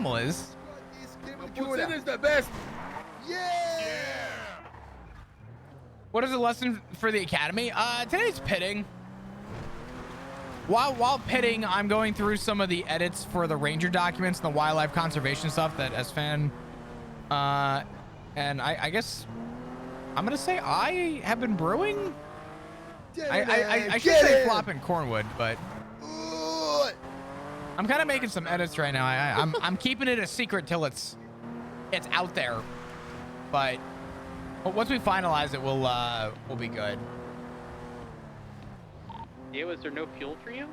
animal is. Putin is the best. Yeah. What is the lesson for the academy? Today's pitting. While pitting, I'm going through some of the edits for the ranger documents and the wildlife conservation stuff that SFan, and I guess I'm gonna say I have been brewing. I should say flopping cornwood, but I'm kind of making some edits right now. I'm keeping it a secret till it's out there, but once we finalize it, we'll be good. Yeah, was there no fuel for you?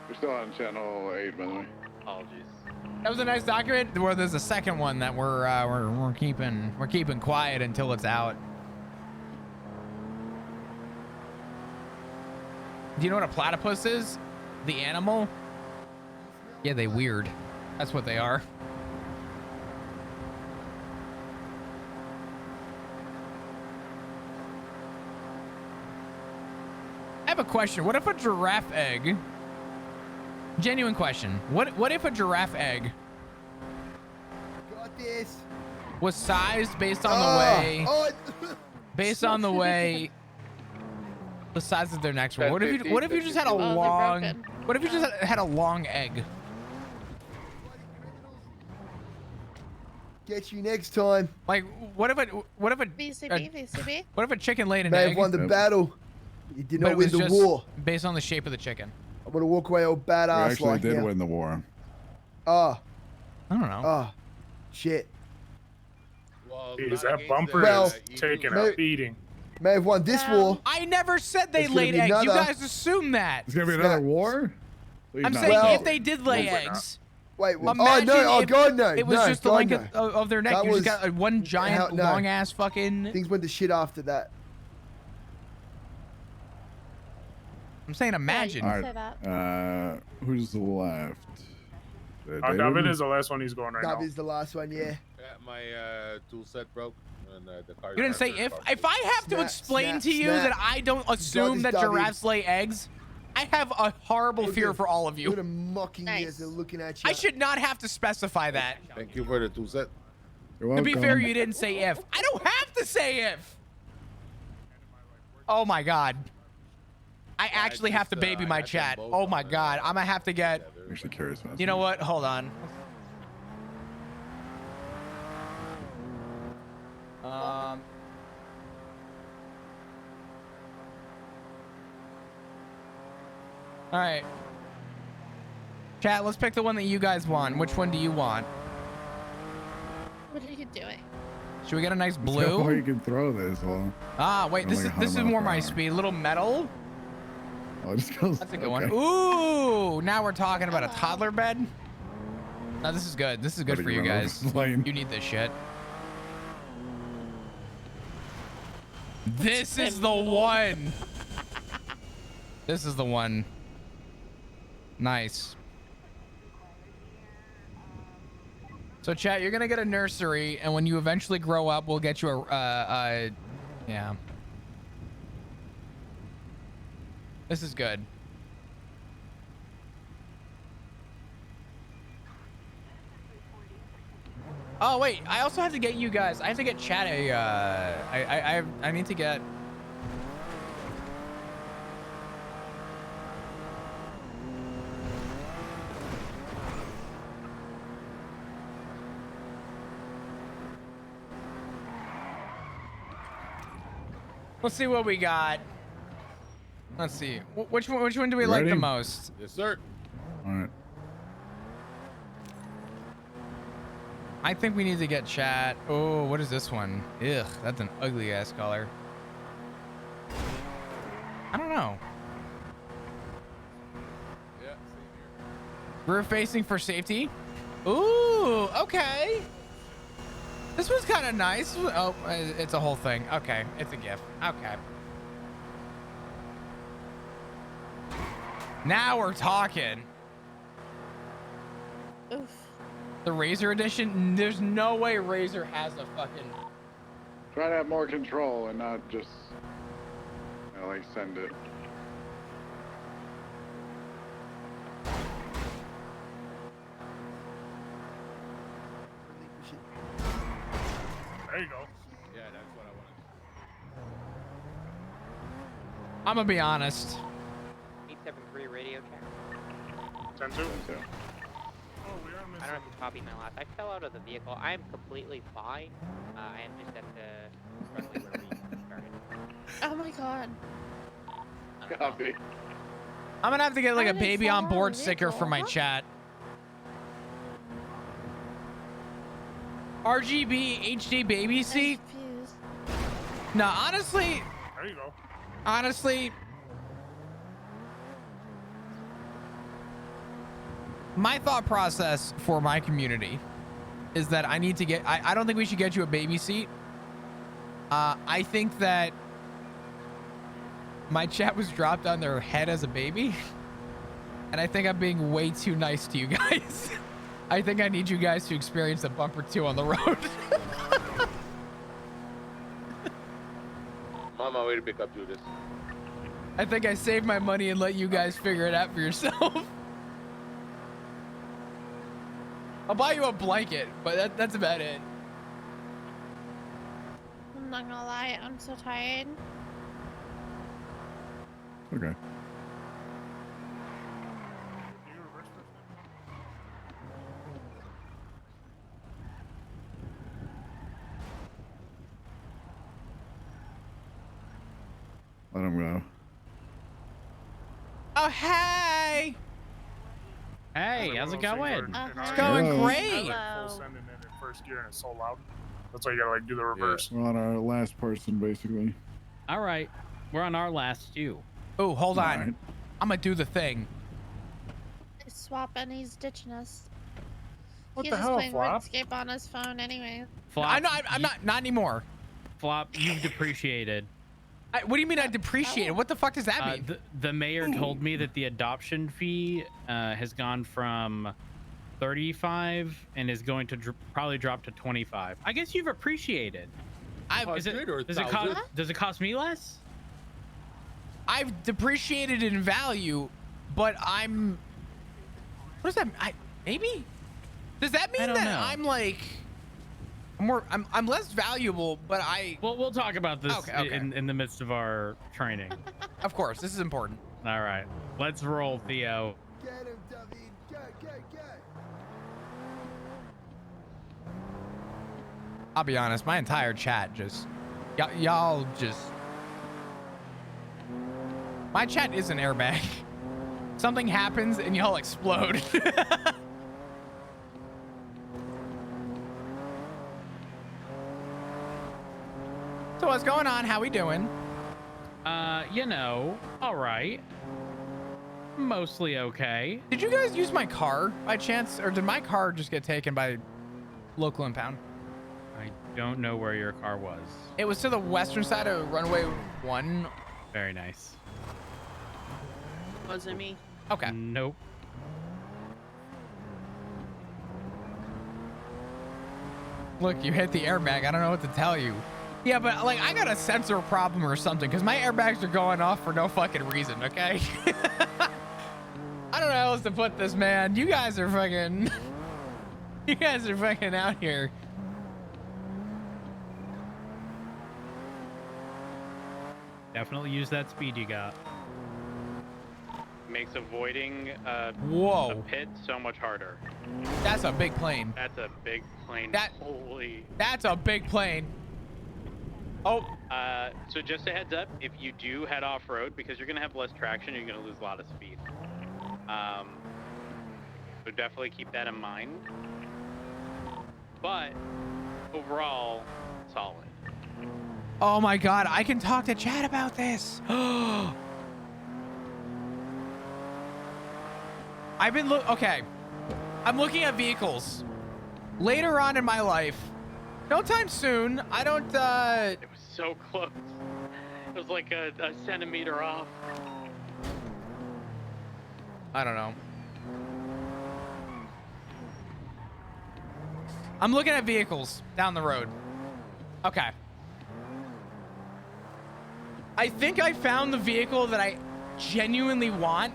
We're still on channel 8, by the way. Apologies. That was a nice document. Where there's a second one that we're keeping quiet until it's out. Do you know what a platypus is? The animal? Yeah, they weird. That's what they are. I have a question. What if a giraffe egg? Genuine question. What if a giraffe egg Got this. was sized based on the way, based on the way, the size of their necks were? What if you just had a long? What if you just had a long egg? Get you next time. Like what if VCB. what if a chicken laid an May egg? have won the battle. You did but not it win was the just war. based on the shape of the chicken. I'm gonna walk away all We badass actually like did now. win the war. Oh, I don't know. oh, shit. Well, Jeez, not that against bumper Well, is taking May- a beating. May have won this war. I never said they It's gonna laid be eggs. You another. guys assume that. It's gonna be It's another not- war? Please I'm not. saying Well- if they did lay Hopefully not. eggs. Wait, oh Imagine no, oh if god no. It was no, just the God, length no. of their neck. That You just was- got one giant no. long ass fucking. Things went to shit after that. I'm saying imagine. All Say right. that. Who's left? David is the last one he's going right That now. is the last one, yeah. Yeah, my tool set broke. And, the car You didn't say if I have to Snap, explain snap, to you snap. that I don't assume this, that David. giraffes lay eggs, I have a horrible Look fear at- for all of Look at you. them mocking you Nice. as they're looking at you. I should not have to specify that. Thank you for the tool set. You're To welcome. be fair, you didn't say if. I don't have to say if. Oh my god. I actually have to baby my chat. Oh my god. I'm gonna have to get. I'm actually curious about You know what? Hold on. All right. Chat, let's pick the one that you guys want. Which one do you want? What are you doing? Should we get a nice How far blue? you can throw this? Well, Ah, wait. I'm This like is 100 miles more per my hour. speed. A little metal. oh, it just goes. That's a good one. okay. Ooh, now we're talking about a toddler bed. No, this is good. This is good Gotta for get you rid of guys. this lane. You need this shit. This is the one. This is the one. Nice. So chat, you're gonna get a nursery, and when you eventually grow up, we'll get you a yeah. This is good. Oh wait, I also have to get you guys. I have to get chat a. I need to get. Let's see what we got. Let's see. Which one do we like the Ready? most? Yes, sir. All right. I think we need to get chat. Oh, what is this one? Ugh, that's an ugly ass color. I don't know. Yeah, same here. Rear facing for safety. Ooh, okay. This one's kind of nice. Oh, it's a whole thing. Okay, it's a gift. Okay. Now we're talking. Oof. The Razor edition. There's no way Razor has a fucking. Try to have more control and not just like send it. shit. There you go. Yeah, that's what I wanted. I'm gonna be honest. 873 radio check. 10-2. So, Oh, we are missing. I don't have to copy my last. I fell out of the vehicle. I am completely fine. I am just at the runway where we started. Oh my god. copy. I'm gonna have to get like How a did it baby fall on out of board the sticker for my vehicle? chat. RGB HD baby I'm seat. confused. No, honestly, There you go. honestly, my thought process for my community is that I need to get, I don't think we should get you a baby seat. I think that my chat was dropped on their head as a baby. And I think I'm being way too nice to you guys. I think I need you guys to experience a bumper 2 on the road. I'm on my way to pick up Judas. I think I saved my money and let you guys figure it out for yourself. I'll buy you a blanket, but that's about it. I'm not gonna lie, I'm so tired. Okay. Do you reverse this? Let him go. Oh, hey! Hey, how's it going? It's going Hello. great. Hello. Full sending in first gear and it's so loud. That's why you gotta like do the reverse. We're on our last person, basically. All right, we're on our last two. Oh, hold on. Alright. I'm gonna do the thing. He's swapping, he's ditching us. What He's the just hell, playing Flop? RuneScape on his phone anyway. Flop, I'm not anymore. Flop, you've depreciated. What do you mean I depreciate? What the fuck does that mean? The mayor told me that the adoption fee has gone from 35 and is going to probably drop to 25. I guess you've appreciated. Does it cost me less? I've depreciated in value, but I'm. What does that? Maybe. Does that mean I don't that know. I'm like? I'm less valuable, but I. Well, we'll talk about this Okay. in the midst of our training. Of course, this is important. All right, let's roll, Theo. Get him, David. Go. I'll be honest, my entire chat just, y'all just. My chat is an airbag. Something happens and y'all explode. So what's going on? How we doing? You know, all right. Mostly okay. Did you guys use my car by chance, or did my car just get taken by local impound? I don't know where your car was. It was to the western side of runway 1. Very nice. Wasn't me. Okay. Nope. Look, you hit the airbag. I don't know what to tell you. Yeah, but like I got a sensor problem or something because my airbags are going off for no fucking reason, okay? I don't know how else to put this, man. You guys are fucking... You guys are fucking out here. Definitely use that speed you got. Makes avoiding a Whoa. pit so much harder. That's a big plane. That's a big plane. Holy. That's a big plane. Oh. So just a heads up, if you do head off-road, because you're going to have less traction, you're going to lose a lot of speed. So definitely keep that in mind. But overall, solid. Oh my God, I can talk to chat about this. Okay. I'm looking at vehicles. Later on in my life, no time soon, I don't, It was so close. It was like a centimeter off. I don't know. I'm looking at vehicles down the road. Okay. I think I found the vehicle that I genuinely want.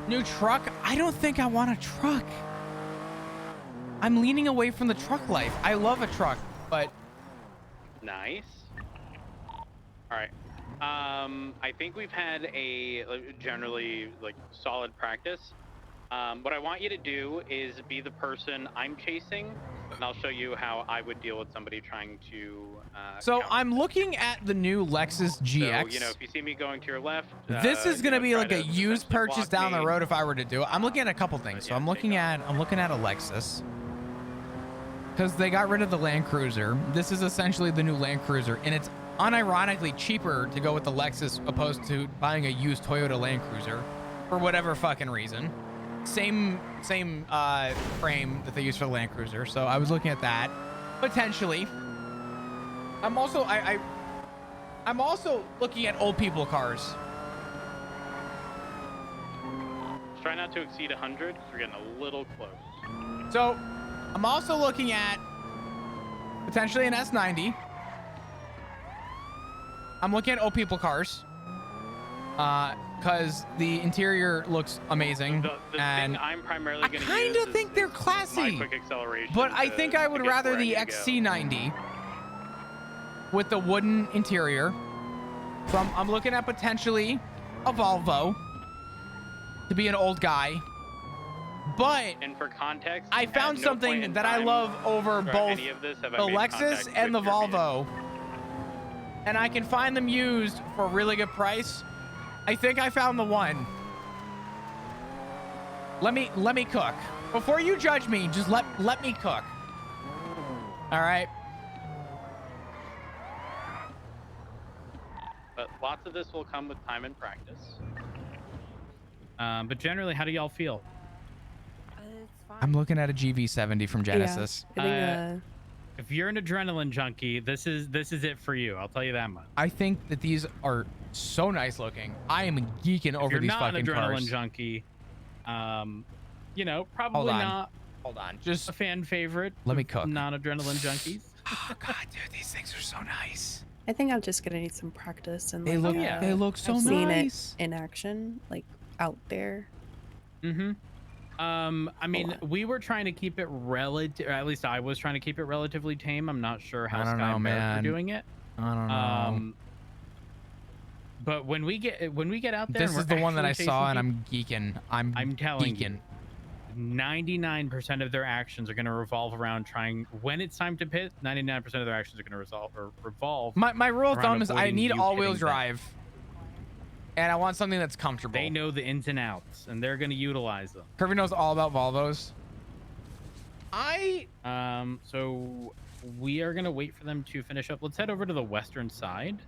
New truck? I don't think I want a truck. I'm leaning away from the truck life. I love a truck, but Nice. All right. I think we've had a generally like solid practice. What I want you to do is be the person I'm chasing, and I'll show you how I would deal with somebody trying to. so counter I'm this. looking at the new Lexus GX. So, you know, if you see me going to your left, This is gonna be like a used essentially purchase block down the me. road if I were to do it. I'm looking at a couple things. So yeah, I'm looking take at a Lexus because they got rid of the Land Cruiser. This is essentially the new Land Cruiser, and it's unironically cheaper to go with the Lexus opposed to buying a used Toyota Land Cruiser for whatever fucking reason. Same frame that they use for the Land Cruiser. So I was looking at that potentially. I'm also I'm also looking at old people cars. Try not to exceed 100 because we're getting a little close. So I'm also looking at potentially an S90. I'm looking at old people cars because the interior looks amazing. The and thing I'm primarily I going to kind of think they're my classy, quick acceleration but I to- think I to would get rather where I the need to go. XC90 with the wooden interior. So I'm looking at potentially a Volvo to be an old guy. But And for context, I at found no point something in that I time love over throughout both any of this have the I made Lexus contact and the with your vehicle. Volvo, and I can find them used for a really good price. I think I found the one. Let me cook. Before you judge me, just let me cook. All right. But lots of this will come with time and practice. But generally, how do y'all feel? It's fine. I'm looking at a GV70 from Genesis. Yeah, I think, If you're an adrenaline junkie, this is it for you. I'll tell you that much. I think that these are so nice looking. I am geeking If over you're these not an fucking adrenaline cars. junkie, you know, Hold probably on. not Hold on. Just a fan favorite. Let me of cook. Non-adrenaline junkies. oh god, dude, these things are so nice. I think I'm just gonna need some practice and They like, look they look so seeing nice. it in action, like out there. Mm-hmm. I mean, we were trying to keep it relative, or at least I was trying to keep it relatively tame. I'm not sure how I don't Sky know, and Barrett man. are doing it. I don't know. But when we get out there, This and is we're the one that I actually saw, and chasing I'm geeking. I'm telling geeking. you, 99% of their actions are going to revolve around trying. When it's time to pit, 99% of their actions are going to revolve. My rule of around thumb is I avoiding need you all-wheel hitting them. drive, and I want something that's comfortable. They know the ins and outs, and they're going to utilize them. Kirby knows all about Volvos. So we are going to wait for them to finish up. Let's head over to the western side.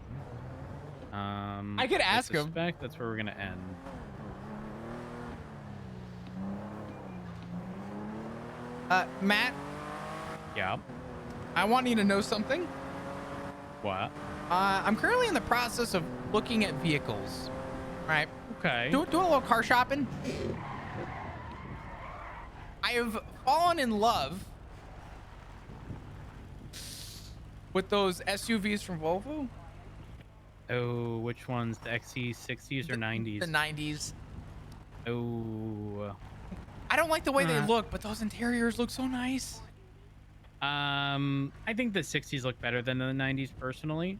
I could ask him. suspect that's where we're going to end. Matt, Yeah. I want you to know something. What? I'm currently in the process of looking at vehicles. Right. Okay. Doing a little car shopping. I have fallen in love with those SUVs from Volvo. Oh, which ones? The XC60s or 90s? The 90s. Oh. I don't like the way they look, but those interiors look so nice. I think the 60s look better than the 90s personally.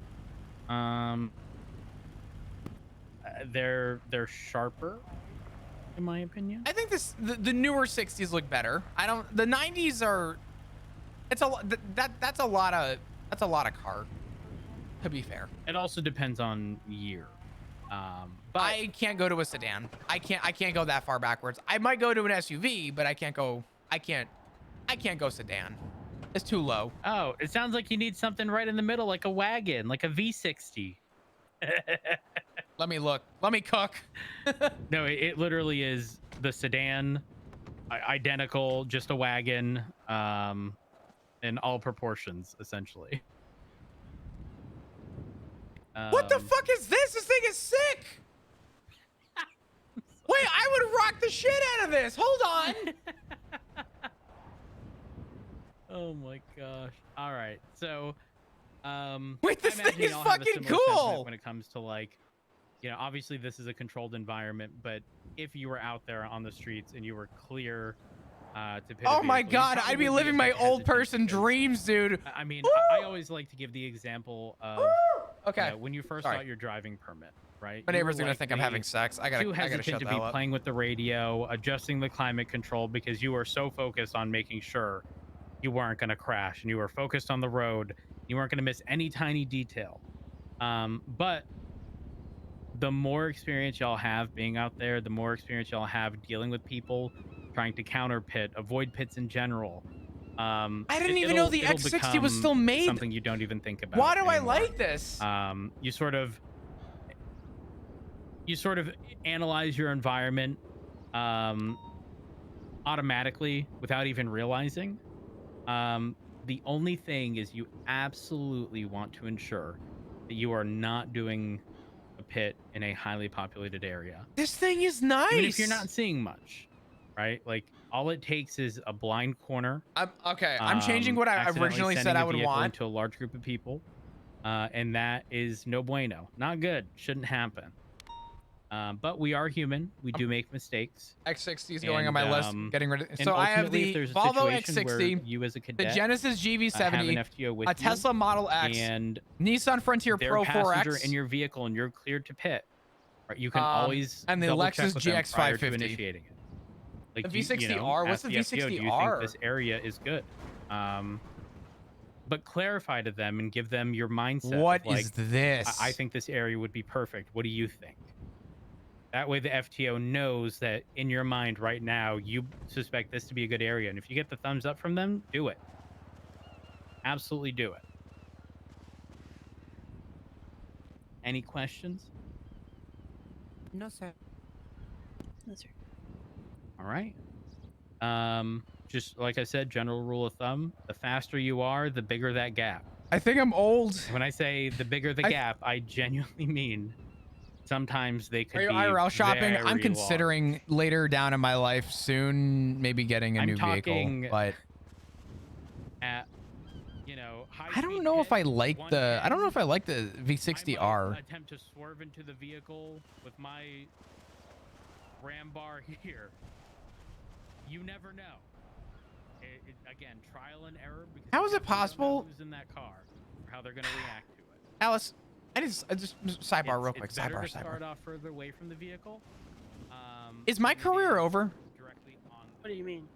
They're sharper, in my opinion. I think the newer 60s look better. The 90s are. It's a that's a lot of car. To be fair, It also depends on year. But I can't go to a sedan. I can't go that far backwards. I might go to an SUV, but I can't go sedan. It's too low. oh, it sounds like you need something right in the middle, like a wagon, like a V60. Let me look. Let me cook. No, it literally is the sedan, identical, just a wagon, in all proportions, essentially. What the fuck is this? This thing is sick. Wait, I would rock the shit out of this. Hold on. Oh my gosh. All right. So, Wait, this I imagine thing is y'all have a fucking similar sentiment cool. when it comes to, like, you know, obviously this is a controlled environment, but if you were out there on the streets and you were clear to pit a Oh my vehicle, you'd God, I'd probably be a living my bit old hesitant person because- dreams, dude. I mean, I always like to give the example of Okay. when you first Sorry. got your driving permit, right? My You neighbor's were gonna think I'm likely having sex. I too gotta hesitant shut to the be hell up. playing with the radio, adjusting the climate control because you were so focused on making sure you weren't going to crash and you were focused on the road. You weren't going to miss any tiny detail. But the more experience y'all have being out there, the more experience y'all have dealing with people, trying to counter pit, avoid pits in general. I didn't even know the it'll X60 was become still made. Something you don't even think about. Why do I anymore. like this? You sort of analyze your environment automatically without even realizing. The only thing is you absolutely want to ensure that you are not doing a pit in a highly populated area. This thing is nice. Even if you're not seeing much, right? Like all it takes is a blind corner. I'm changing what I accidentally originally said sending I a would vehicle want. into a large group of people, and that is no bueno. Not good. Shouldn't happen. But we are human. We do make mistakes. X60 is going on my list. Getting rid of. and So I have ultimately, the if there's a Volvo situation where X60, you as a the cadet Genesis have an GV70, FTO with a you, Tesla Model X, and Nissan Frontier their Pro passenger 4X, in your vehicle, and you're cleared to pit. Right, you can always and the double check Lexus with them GX prior to 550. initiating it. Like, The do you V60R? What's ask the FTO, do you think V60R? this area is good? But clarify to them and give them your mindset. What of, like, is this? I think this area would be perfect. What do you think? That way the FTO knows that in your mind right now, you suspect this to be a good area. And if you get the thumbs up from them, do it. Absolutely do it. Any questions? No, sir. That's right. All right. Just like I said, general rule of thumb, the faster you are, the bigger that gap. I think I'm old. When I say the bigger the gap, I genuinely mean sometimes they could Are you be IRL shopping? very I'm considering later down in my life soon, maybe getting a new vehicle. But at, I don't know if I like the. I don't know if I like the I V60R. might attempt to swerve into the vehicle with my ram bar here. You never know. Again, trial and error. Because How is it you don't know possible? who's in that car, or how they're going to react to it. Alice, I just sidebar real quick. It's better Sidebar. to start off further away from the vehicle. Is my career over? Directly on What do you mean?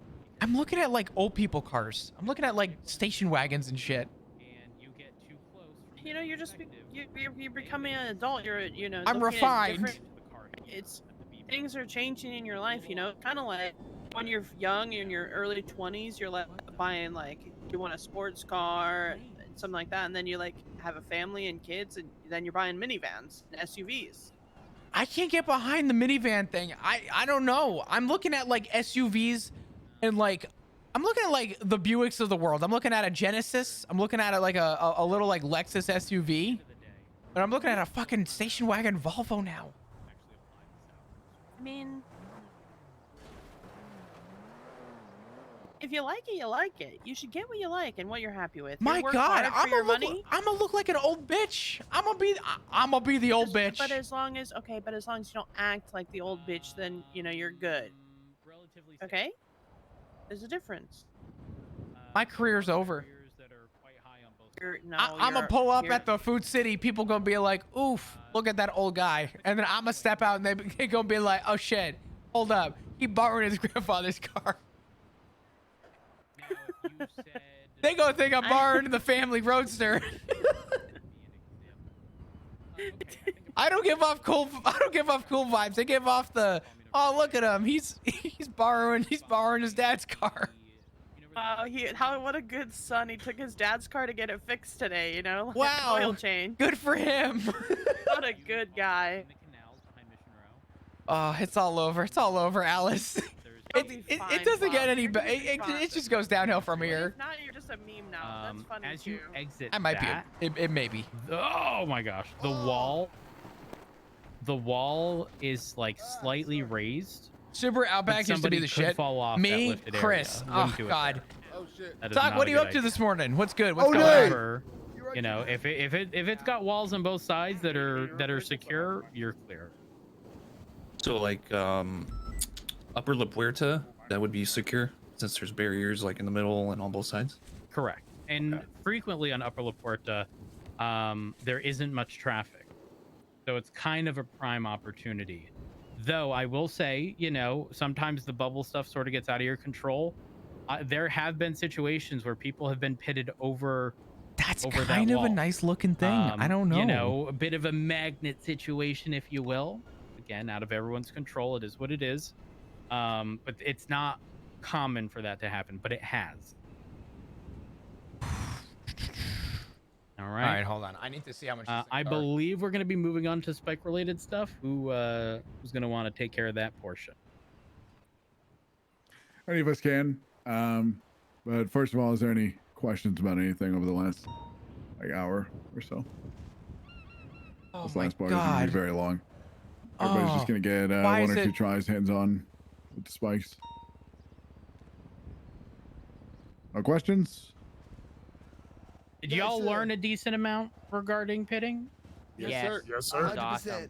I'm looking at like old people cars. I'm looking at like station wagons and shit. and you get too close. from You their know, you're just perspective, you're becoming an adult. You're I'm looking at refined. different- the car It's things are changing in your life. Kind of like when you're young in your early 20s, you're like buying like you want a sports car, something like that, and then you like have a family and kids, and then you're buying minivans and SUVs. I can't get behind the minivan thing. I don't know. I'm looking at like SUVs and like I'm looking at like the Buicks of the world. I'm looking at a Genesis. I'm looking at like a little like Lexus SUV. But I'm looking at a fucking station wagon Volvo now. I mean, if you like it, you like it. You should get what you like and what you're happy with. You My work God, hard for your money. I'm gonna look like an old bitch. I'm gonna be the old bitch. But as long as you don't act like the old bitch, then you're good. relatively Okay? There's a difference. My career's over. I'm gonna pull up at the Food City. People gonna be like, "Oof, look at that old guy," and then I'm gonna step out and they gonna be like, "Oh shit, hold up, he borrowed his grandfather's car." They gonna think I'm borrowing the family roadster. I don't give off cool vibes. They give off the, "Oh, look at him. He's borrowing his dad's car." Wow, what a good son. He took his dad's car to get it fixed today, like Wow. an oil change. Good for him. What a good guy. Oh, it's all over. It's all over, Alice. You'll be It fine, doesn't get Bob. any You're better. gonna be fine. It just goes downhill from Well, here. if not, you're just a meme now. That's funny as too. you exit I might that, be. It may be. Oh my gosh, the wall is like slightly raised. Subaru Outback used to be the shit. Fall off that Me, lifted area. Chris. Wouldn't Oh do it God. there. Oh shit. That is Doc, not what a are you good up to idea. this morning? What's good? What's Oh, going no. on? However, if it's got walls on both sides that are secure, you're clear. So like Upper La Puerta, that would be secure. since there's barriers like in the middle and on both sides. Correct. And frequently on Upper La Puerta, there isn't much traffic. So it's kind of a prime opportunity. Though I will say, you know, sometimes the bubble stuff sort of gets out of your control. There have been situations where people have been pitted over. That's over kind that of a wall. nice looking thing. I don't know. You know, a bit of a magnet situation, if you will. Again, out of everyone's control. It is what it is. But it's not common for that to happen, but it has. All right. All right, hold on. I need to see how much. I believe we're going to be moving on to spike-related stuff. Who's going to want to take care of that portion? Any of us can. But first of all, is there any questions about anything over the last hour or so? Oh This my last part is going to God. be very long. Everybody's just going to get Why one is or two it- tries hands-on with the spikes. No questions? Did y'all learn a decent amount regarding pitting? Yes, sir. Yes, sir. 100%.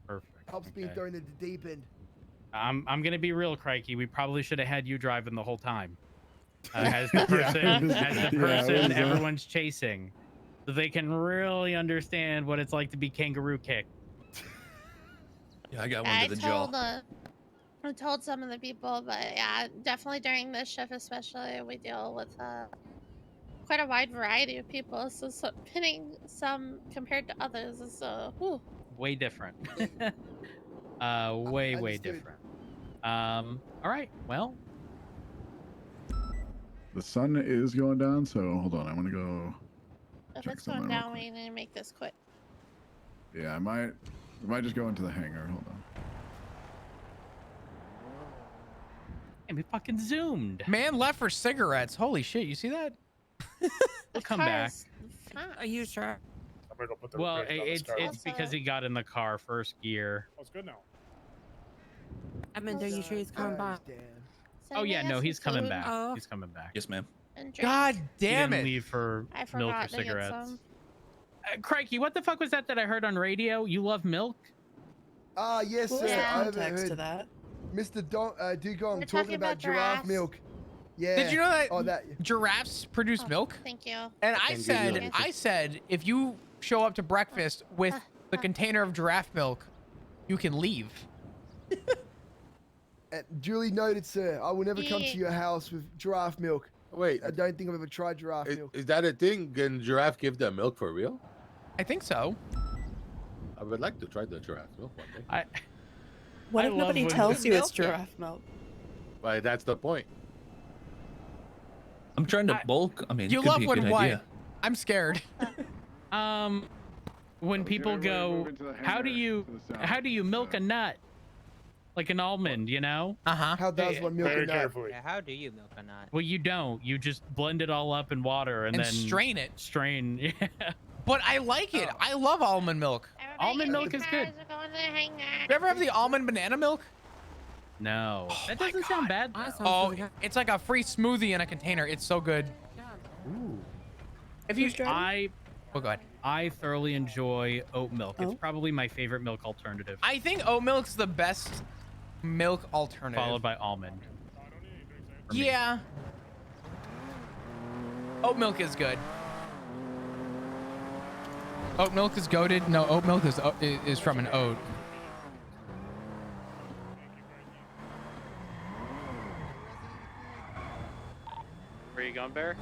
Perfect. Helps being Okay. thrown into the deep end. I'm gonna be real, Crikey. We probably should have had you driving the whole time, as the person everyone's chasing, so they can really understand what it's like to be kangaroo kicked. Yeah, I got one I to the jaw. I told some of the people, but yeah, definitely during this shift, especially, we deal with quite a wide variety of people. So pinning some compared to others is Way different. Way Understood. different. All right. Well, The sun is going down, so hold on. I'm going to go. If check it's going something real down, we need to make this quick. Yeah, I might just go into the hangar. Hold on. and we fucking zoomed. Man left for cigarettes. Holy shit! You see that? We'll come back. Are you sure? I'm gonna go put the Well, repairs on this it's car. because he got in the car first gear. Oh, it's good now. I mean, are you sure he's coming back? Oh yeah, no, he's coming back. Oh. He's coming back. Yes, ma'am. God damn he didn't it! leave for I milk forgot or to get cigarettes. some. Crikey, what the fuck was that I heard on radio? You love milk? Yes, What sir. was the I context to overheard that? Mr. Dugong We're talking about giraffe giraffes. milk. Yeah. Did you know that, Oh, that. giraffes produce milk? Thank you. And I I can give said, you I said, if you show up to breakfast with the container of giraffe milk, you can leave. Duly noted, sir. I will never come to Yeah. your house with giraffe milk. Wait, I don't think I've ever tried giraffe milk. is that a thing? Can giraffe give them milk for real? I think so. I would like to try the giraffe milk one day. What I if love nobody when tells you it's milk it. giraffe milk? But that's the point. I'm trying to bulk. I mean, You it could love be a when good what? idea. I'm scared. When people everybody go, move into the how do hangar you to the south? how do you milk a nut? Like an almond, you know? Uh-huh. How does one milk Very a nut? carefully. Yeah, how do you milk a nut? Well, you don't. You just blend it all up in water and And then strain it. Strain. Yeah. But I like it. I love almond milk. Almond milk is good. You ever have the almond banana milk? No, that my doesn't sound God. bad. Oh, it's like a free smoothie in a container. It's so good. If you, oh god, I thoroughly enjoy oat milk. Oh. It's probably my favorite milk alternative, I think oat milk's the best milk alternative. followed by almond. Yeah. Oat milk is good. Oat milk is goated. No, oat milk is from an oat. Where you going, Bear?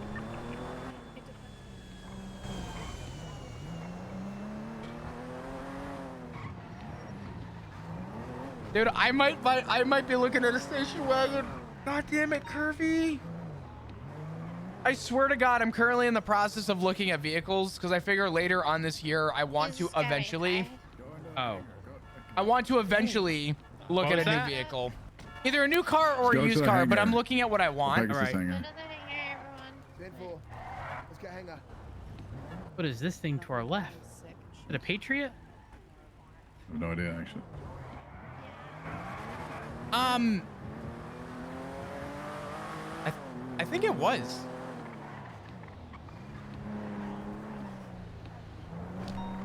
Dude, I might be looking at a station wagon. God damn it, Curvy. I swear to God, I'm currently in the process of looking at vehicles because I figure later on this year I want to eventually. Oh. I want to eventually look What at a was new that? vehicle. Either a new car or Go a to used the car, but hangar. I'm looking at what I want. Pegasus Alright. hangar. 10-4. Let's go hangar. What is this thing to our left? Is it a Patriot? I have no idea, actually. I think it was.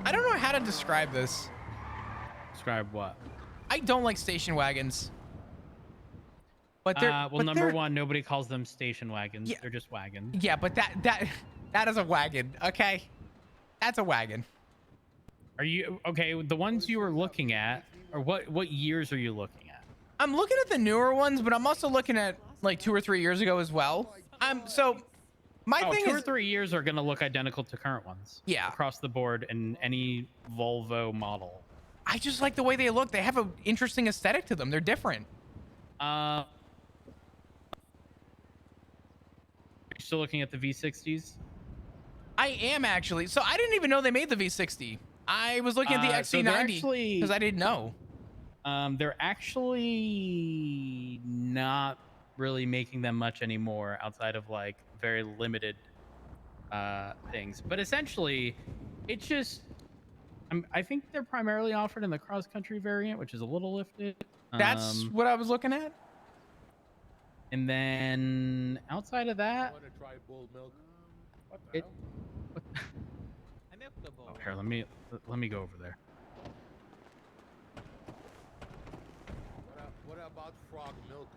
I don't know how to describe this. Describe what? I don't like station wagons. But they're well, but number they're- one, nobody calls them station wagons. Yeah. They're just wagons. Yeah, but that is a wagon. Okay, that's a wagon. Are you okay? The ones you were looking at, or what years are you looking at? I'm looking at the newer ones, but I'm also looking at like 2 or 3 years ago as well. So my thing 2 is or 3 years are going to look identical to current ones. Yeah. Across the board in any Volvo model. I just like the way they look. They have an interesting aesthetic to them. They're different. Are you still looking at the V60s? I am actually. So I didn't even know they made the V60. I was looking at the XC90 because I didn't know. They're actually not really making them much anymore outside of like very limited things. But essentially, it's just I think they're primarily offered in the cross country variant, which is a little lifted. That's what I was looking at. And then outside of that, Want to try bull milk? What the it. hell? I milked the bull. Oh, here, let me go over there. What about frog milk?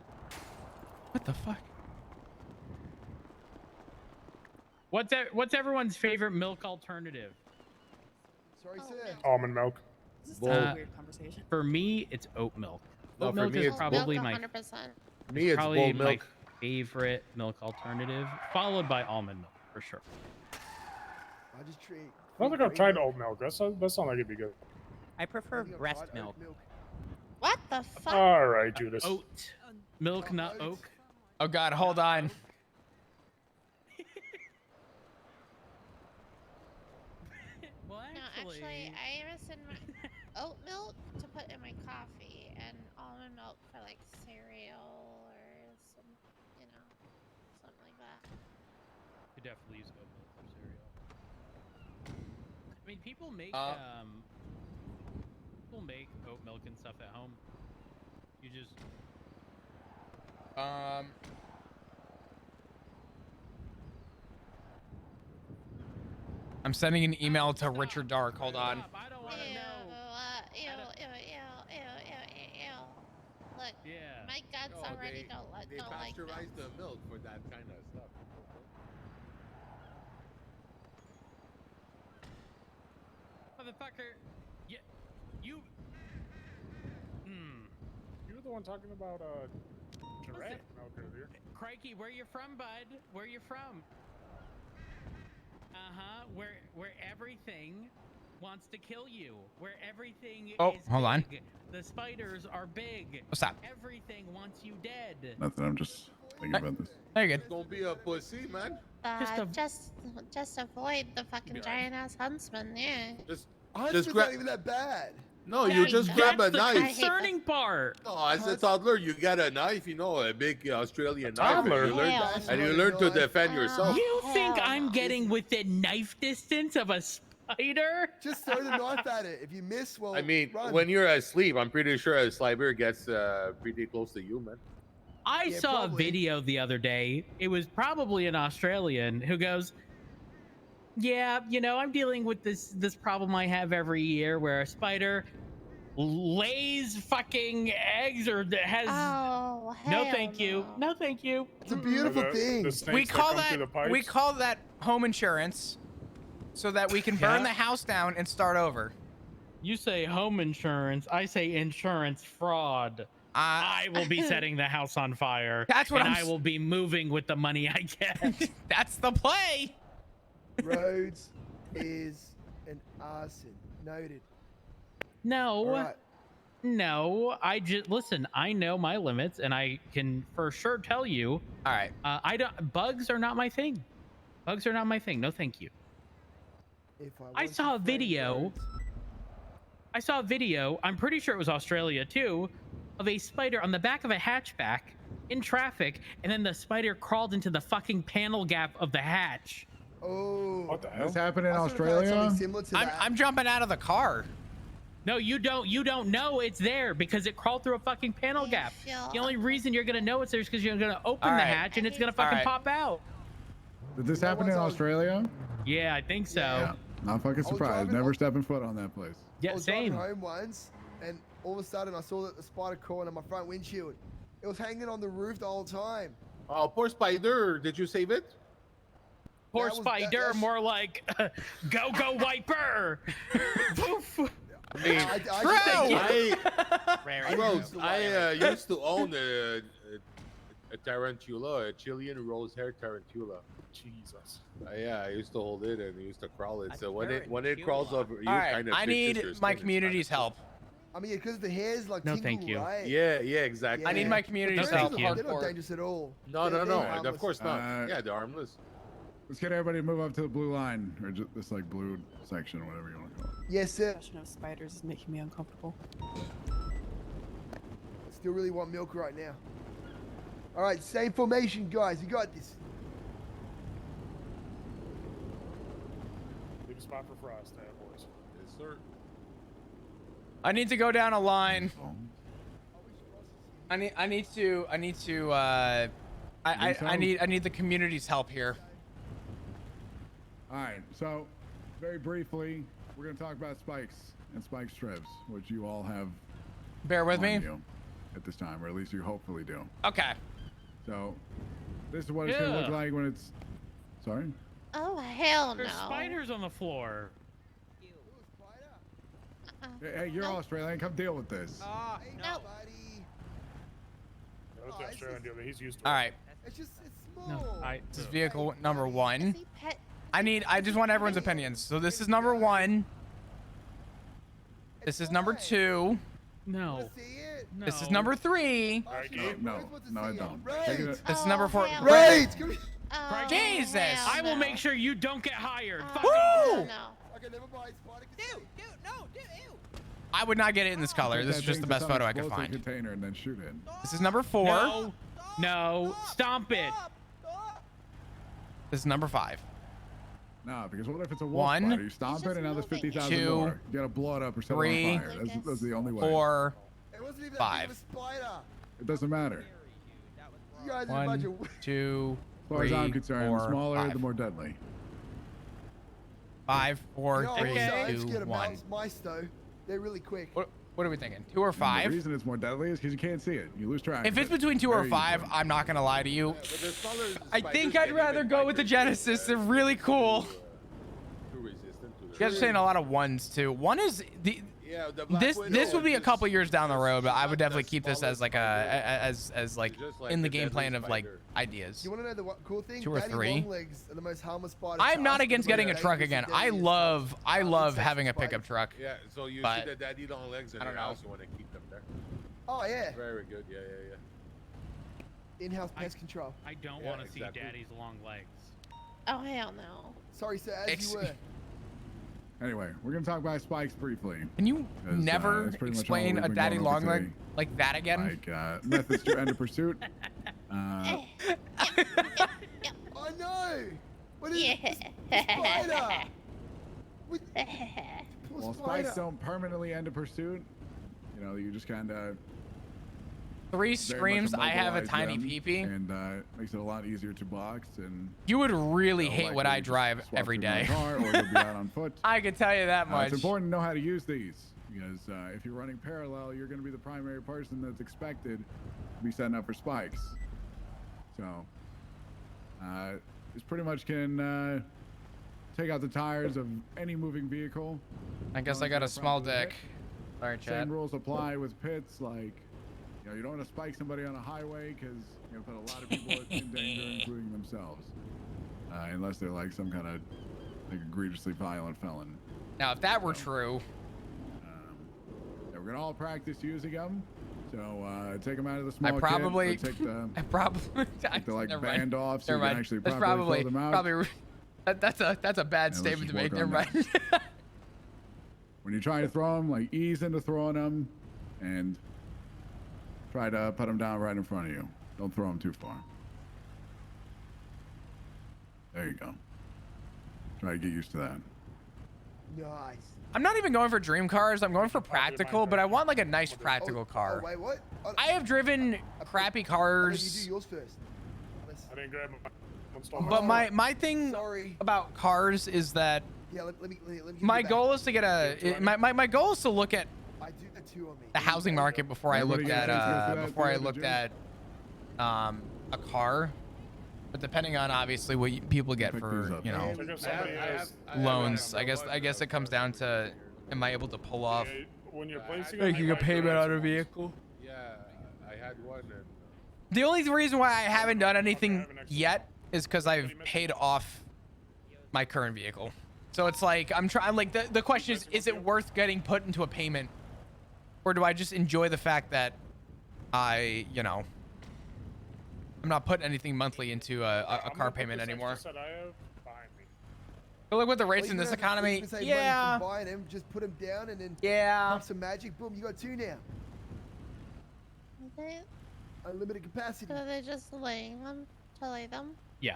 What the fuck? What's everyone's favorite milk alternative? Sorry, sir. Almond milk. This is Bull. a weird conversation. For me, it's oat milk. No, Oat for milk me is it's probably my 100%. Me, it's probably bull my milk. favorite milk alternative, followed by almond milk for sure. I just treat. I don't think I've tried oat milk. That sounds like it'd be good. I prefer breast milk. What the fuck? All right, Judas. Oat milk, not oak. Oh God, hold on. Well, No, actually, I mix in my oat milk to put in my coffee and almond milk for like cereal or some, something like that. could definitely use oat milk for cereal. I mean, people make oat milk and stuff at home. You just I'm sending an email to Richard Dark. Hold on. I don't want to know. Ew. Look, Yeah. my guts No, already they don't like pasteurize this. the milk for that kind of stuff. Motherfucker, you. You were the one talking about giraffe milk earlier. Crikey, where you from, bud? Where you from? Where everything wants to kill you. Where everything Oh, is hold on. big. The spiders are big. What's that? Everything wants you dead. Nothing. I'm just thinking about this. There you go. Don't be a pussy, man. Just avoid the fucking giant ass huntsman. Yeah. Just Huntsman's grab. not even that bad. No, you just grab a That's the knife. concerning part. No, as a toddler, you get a knife, a big Australian knife, toddler? and you learn to defend yourself. You think hell I'm no. getting within knife distance of a spider? Just throw the knife at it. If you miss, well, I mean, run. when you're asleep, I'm pretty sure a slimer gets pretty close to you, man. I Yeah, saw probably. a video the other day. It was probably an Australian who goes, "Yeah, I'm dealing with this problem I have every year where a spider lays fucking eggs or has Oh, no hell thank you. No thank you." It's a beautiful thing. The snakes We that call come through the that pipes. home insurance, so that we can burn Yeah. the house down and start over. You say home insurance, I say insurance fraud. I will be setting the house on fire. That's what and I'm I s- will be moving with the money I get. That's the play. Rhodes is an arson. Noted. No. All right. No, I just listen. I know my limits, and I can for sure tell you. All right. I don't. Bugs are not my thing. Bugs are not my thing. No, thank you. If I want saw to a find video. Rhodes- I saw a video. I'm pretty sure it was Australia too, of a spider on the back of a hatchback in traffic, and then the spider crawled into the fucking panel gap of the hatch. Oh. What the hell? This happened in I sort of had Australia. something similar to that. I'm jumping out of the car. No, you don't. You don't know it's there because it crawled through a fucking panel I gap. feel- The only reason you're gonna know it's there is because you're gonna open All the right. hatch and it's gonna All fucking right. pop out. Did this That happen in was on- Australia? Yeah, I think so. Yeah. Yeah. Not fucking was surprised. driving Never on- stepping foot on that place. Yeah, I was driving same. home once, and all of a sudden I saw that the spider crawling on my front windshield. It was hanging on the roof the whole time. Oh, poor Spider. Did you save it? Poor That was- Spider, that's- more like go wiper. Poof. I mean, I used to own a tarantula, a Chilean rose hair tarantula. Jesus. Yeah, I used to hold it and used to crawl it. So when it crawls over, you All right, kind of. I need my community's help. I mean, because the hair's like No, tingle, thank you. right? Yeah, exactly. I need my community's They're help. not- They're not dangerous at all. No, They're of harmless. course not. Yeah, they're harmless. Let's get everybody to move up to the blue line, or just this like blue section, whatever you want to call it. Yes, sir. Discussion of spiders is making me uncomfortable. Still really want milk right now. All right, same formation, guys. You got this. Leave a spot for Frost, boys. Yes, sir. I need to go down a line. I need the community's help here. All right, so very briefly, we're going to talk about spikes and spike strips, which you all have. Bear with me. on you at this time, or at least you hopefully do. Okay. So this is what it's going to look like when it's. Sorry. Oh hell no! There's spiders on the floor. Hey, you're Australian. Come deal with this. No. That's the Australian deal. He's used to All it. right. It's small. No, This is vehicle number 1. Pet. I just want everyone's opinions. So this is number 1. This is number 2. No. This is number 3. No, I don't. Right. This is number 4. Right. Come here. Oh, Jesus. hell I will no. make sure you don't get hired. Fuck Woo! off. No. Okay, never mind. I would not get it in this color. This is just the best photo I could find. Container and then shoot it. This is number 4. No. No. Stomp it. This is number 5. No, because what if it's a wolf 1, spider? You stomp it and now there's 50,000 2, more. You gotta blow it up or set 3, it on fire. That's the only way. 4, It wasn't even 5. a spider. It doesn't matter. You guys are a bunch 1, of. 2, As far as 3, I'm concerned, 4, the smaller, 5. the more deadly. 5, 4, No, 3, I'm 2, scared of 1. mice though. They're really quick. What are we thinking? 2 or And the 5? reason it's more deadly is because you can't see it. You lose track. If of it's it between 2 or very 5, easily. I'm not gonna lie to you. But the smaller the I spiders think can I'd rather even go bite with the your Genesis. They're really cool. Too resistant to You guys are saying a lot of 1s too. 1 is the. Yeah, the black This widow would be a is couple years down the road, but I would not definitely the keep this as like as like Just like in the the game deadly plan of like spider. ideas. You want to know the cool thing? 2 or Daddy 3. Longlegs are the most harmless spider. I'm to not us, against but getting a they're truck dangerous again. and I deadly as love fuck. having a Spiders. pickup truck. Yeah, so you But- see the daddy long legs in I your don't know. house, you want to keep them there. Oh yeah. Very good. Yeah. In-house pest control. I don't Yeah, want to exactly. see daddy's long legs. Oh hell no. Sorry, sir. As you were. Anyway, we're gonna talk about spikes briefly. Can you 'Cause, never that's pretty much explain all a we've been daddy going over long leg today. like that again? Like methods to end a pursuit. I know. What is Yeah. spider? What? Poor While spider. spikes don't permanently end a pursuit, you know, you just kind of 3 screams. I have a tiny peepee. and makes it a lot easier to box. And You would really you'll hate what likely I just drive swap every through my day. car, or you'll be out on foot. I can tell you that much. It's important to know how to use these because if you're running parallel, you're going to be the primary person that's expected to be setting up for spikes. So, this pretty much can take out the tires of any moving vehicle. I guess As long I as got a they're small properly dick. hit. Sorry, Chad. Same rules apply with pits, like, you know, you don't want to spike somebody on a highway because you're going to put a lot of people in danger, including themselves. Unless they're like some kind of like egregiously violent felon. Now, if that were true, Yeah, we're gonna all practice using them. So take them out of the small I probably, kit, or take the I probably, take the like never mind. band off so Never you can mind. actually That's properly throw them out. probably that's a bad Yeah, let's statement just to make. work Never on mind. When you're trying to throw them, like ease into throwing them, and try to put them down right in front of you. Don't throw them too far. There you go. Try to get used to that. Nice. I'm not even going for dream cars. I'm going for practical, but I want like a nice practical Oh, car. wait, what? I have driven crappy You cars, do yours first. I didn't grab my but my thing Sorry. about cars is that Yeah, let me give you my that. goal is to get my goal is to look at I do that too on me. the housing market before I Everybody looked get a chance to go through at that before I together, looked Jim? at a car, but depending on obviously what people get for, you know, loans, I guess it comes down to, am I able to pull off When you're placing making a payment on a vehicle? Yeah, I had one. And, The only reason why I haven't done anything yet is because I've paid off my current vehicle. So it's like, I'm like, the question is it worth getting put into a payment? Or do I just enjoy the fact that you know, I'm not putting anything monthly into a car payment anymore? But look what the rates in this economy. Yeah. Buying them, just put them down and then pump some magic. Boom, you got 2 now. They, Unlimited capacity. so they're just laying them to lay them? Yeah.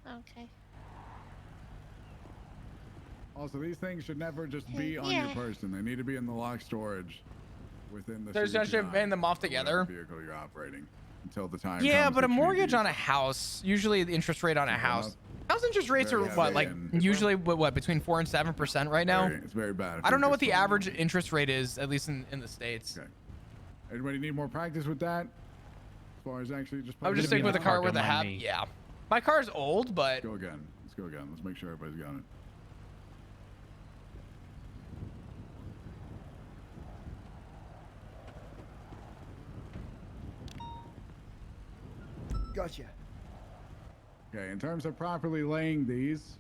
Okay. Also, these things should never just be on your person. They need to be in the locked storage within the. There's actually paying them off together. Vehicle you're operating until the time. Yeah, comes but a that you need mortgage to on a house, usually the interest rate on a house. House interest rates are what, like usually what between 4% and 7% right now? It's very bad. I don't know what the average interest rate is, at least in the States. Okay. Anybody need more practice with that? As far as actually just. I would just stick with the car with the hat. Yeah. My car's old, but. Let's go again. Let's go again. Let's make sure everybody's got it. Gotcha. Okay, in terms of properly laying these,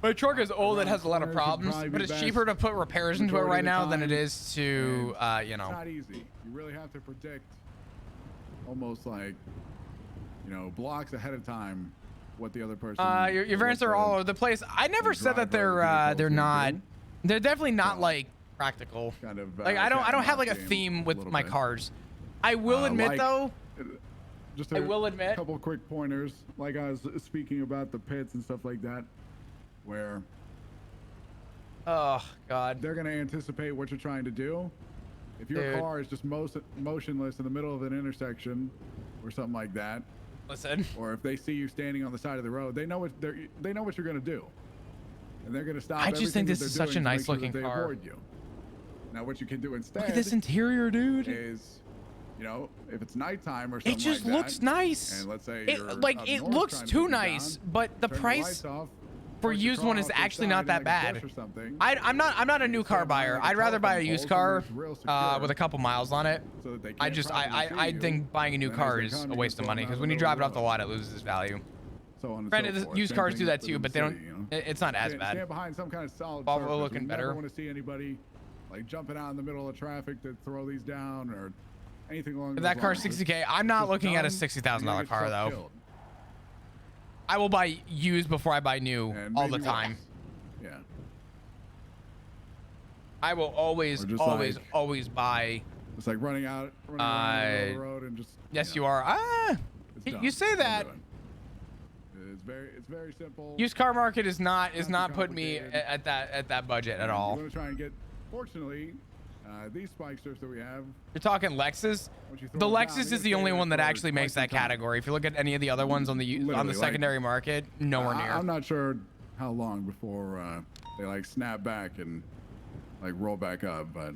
my truck is old. It has a lot of problems, but it's cheaper to put repairs into it right now than it is to, you know. It's not easy. You really have to predict almost like, you know, blocks ahead of time what the other person. Your variants are all over the place. I never said that they're not. They're definitely not like practical. Kind of, like I don't have like a theme with my cars. I will admit though. Just I will admit. A couple quick pointers, like I was speaking about the pits and stuff like that, where. Oh God. They're gonna anticipate what you're trying to do. If your car is just motionless in the middle of an intersection, or something like that. Listen. Or if they see you standing on the side of the road, they know what you're gonna do, and they're gonna stop. I just think this is such a nice looking car. Avoid you. Now, what you can do instead. Look at this interior, dude. Is, you know, if it's nighttime or something, it just like looks that, nice. And let's say it looks too nice, but the price for used one is actually not that bad. I'm not a new car buyer. I'd rather buy a used car with a couple miles on it. I think buying a new car is a waste of money because when you drive it off the lot, it loses value. Granted, used cars do that too, but they don't. It's not as bad. Stand behind some kind of solid Volvo surface. looking better. I don't want to see anybody like jumping out in the middle of traffic to throw these down or anything along those That car's lines. 60K. I'm not looking at a $60,000 car though. Killed. I will buy used before I buy new all the time. Yeah. I will always buy. It's like running out on the road and just. Yes, you are. You say that. It's very simple. Used car market is not putting me at that budget at all. I'm gonna try and get. Fortunately, these spike strips that we have. You're talking Lexus. The Lexus is the only one that actually makes that category. If you look at any of the other ones on the secondary market, nowhere near. I'm not sure how long before they like snap back and like roll back up, but.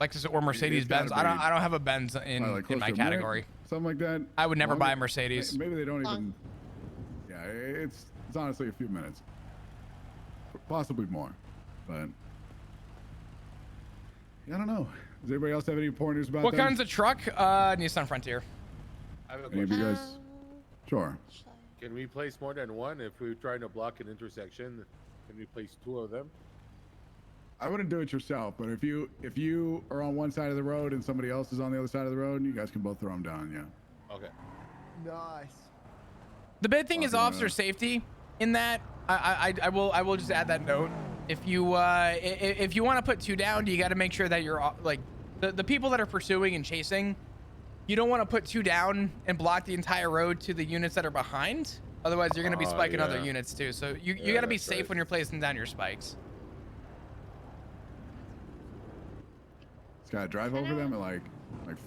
Lexus or Mercedes Benz. I don't have a Benz in my category. Something like that. I would never buy a Mercedes. Maybe they don't even. Yeah, it's honestly a few minutes, possibly more, but. I don't know. Does anybody else have any pointers about what that? kinds of truck? Nissan Frontier. I have a Any of you question. guys? Sure. Can we place more than one? If we're trying to block an intersection, can we place 2 of them? I wouldn't do it yourself, but if you are on one side of the road and somebody else is on the other side of the road, you guys can both throw them down. Yeah. Okay. Nice. The big thing is officer safety. In that, I will just add that note. If you want to put 2 down, you got to make sure that you're like the people that are pursuing and chasing. You don't want to put 2 down and block the entire road to the units that are behind. Otherwise, you're going to be spiking other units too. So you got to be safe when you're placing down your spikes. Just gotta drive over them at like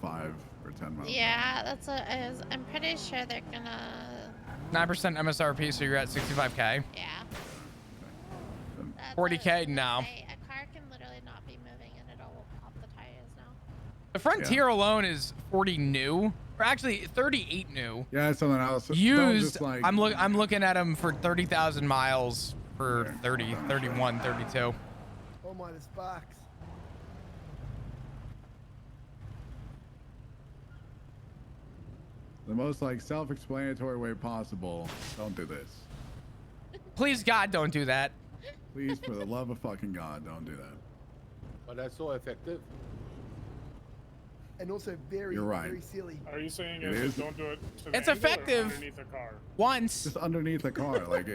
5 or 10 miles. Yeah, that's what I was. I'm pretty sure they're gonna. 9% MSRP, so you're at 65K. Yeah. 40K, no. A car can literally not be moving and it'll pop the tires now. The Frontier alone is 40 new, or actually 38 new. Yeah, something else. Don't Used, just, like, I'm looking at them for 30,000 miles for 30, 31, 32. Oh my, the sparks. The most like self-explanatory way possible. Don't do this. Please, God, don't do that. Please, for the love of fucking God, don't do that. But that's so effective. And also very, You're right. very silly. Are you saying It is is. don't do it to the It's angle or effective. underneath the car? Once. Just underneath the car, like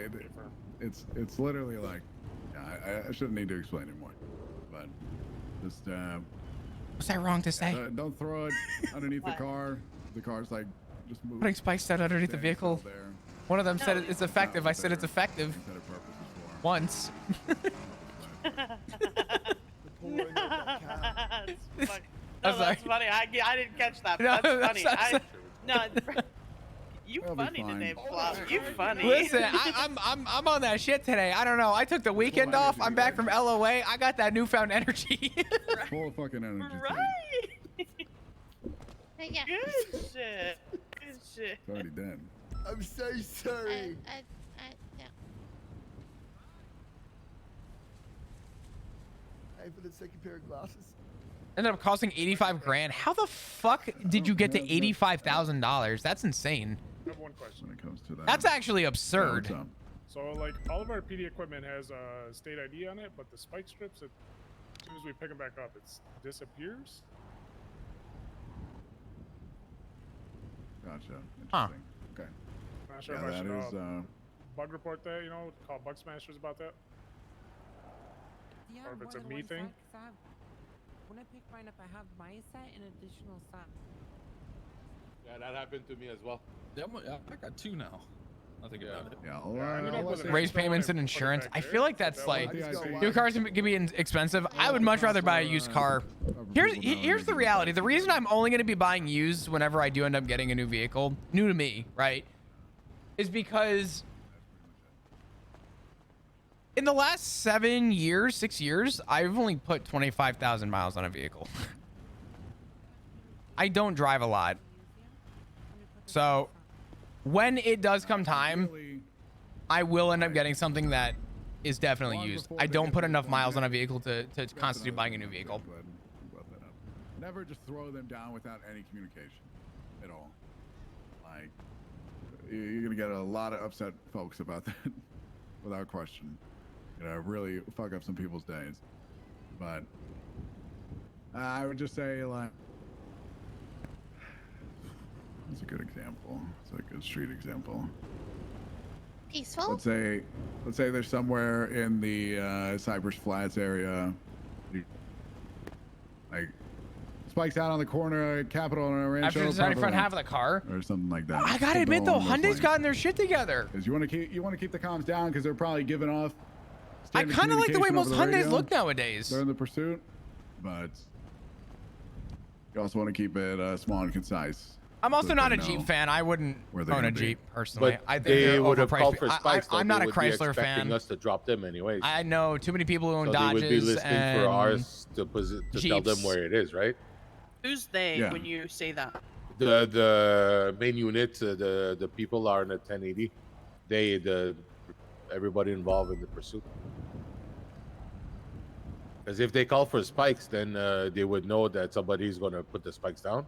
it's literally like, yeah, I shouldn't need to explain it more, but just Was I wrong to say? don't throw it underneath the car. The car's like just move. Putting spikes down underneath the vehicle. One of them said it's effective. I said it's effective. Once. No, I'm sorry. that's funny. I didn't catch that. But No, that's funny. that's- You That'll be funny fine. today, Flop. You funny. Listen, I'm on that shit today. I don't know. I took the weekend off. I'm back from LOA. I got that newfound energy. Full of fucking energy. Right. Yeah. Good shit. Good shit. It's already dead. I'm so sorry. Yeah. Hey, for the second pair of glasses. Ended up costing 85 grand. How the fuck did you get to $85,000? That's insane. I have one question. When it comes to that. That's actually absurd. What's up? So, like, all of our PD equipment has a state ID on it, but the spike strips, as soon as we pick them back up, it disappears. Gotcha. Huh. Interesting. Okay. Not sure Yeah, if I that should is. bug report that, call bug smashers about that. Yeah, Or if it's more a than me one thing. set, 'cause when I pick mine up, I have my set and additional set. Yeah, that happened to me as well. Yeah, I got 2 now. I think about it. Yeah, Raise payments and insurance. I feel like that's like new new cars can be expensive. I would much rather buy a used car. Here's the reality. The reason I'm only going to be buying used whenever I do end up getting a new vehicle, new to me, right, is because in the last 6 years, I've only put 25,000 miles on a vehicle. I don't drive a lot. So when it does come time, I will end up getting something that is definitely used. I don't put enough miles on a vehicle to constitute buying a new vehicle. Never just throw them down without any communication at all. Like, you're gonna get a lot of upset folks about that, without question. Really fuck up some people's days. But I would just say, like, that's a good example. It's a good street example. Peaceful? Let's say there's somewhere in the Cypress Flats area, like spikes out on the corner, Capitol and Rancho. After designing front half of the car, or something like that. I gotta admit though, Hyundai's gotten their shit together. Because you want to keep the comms down because they're probably giving off. I kind of like the way most Hyundais radio look nowadays. during the pursuit, but you also want to keep it small and concise. I'm also so not a they know Jeep fan. I wouldn't where they're own a gonna be. Jeep personally. But I think they they're would have overpriced. called for spikes. I'm not a They would be Chrysler expecting fan. us to drop them anyways. I know too many people who own So Dodges they would be listening and for ours to tell them Jeeps. where it is, right? Who's they Yeah. when you say that? The main unit, the people are in a 1080. Everybody involved in the pursuit. Because if they call for spikes, then they would know that somebody's going to put the spikes down.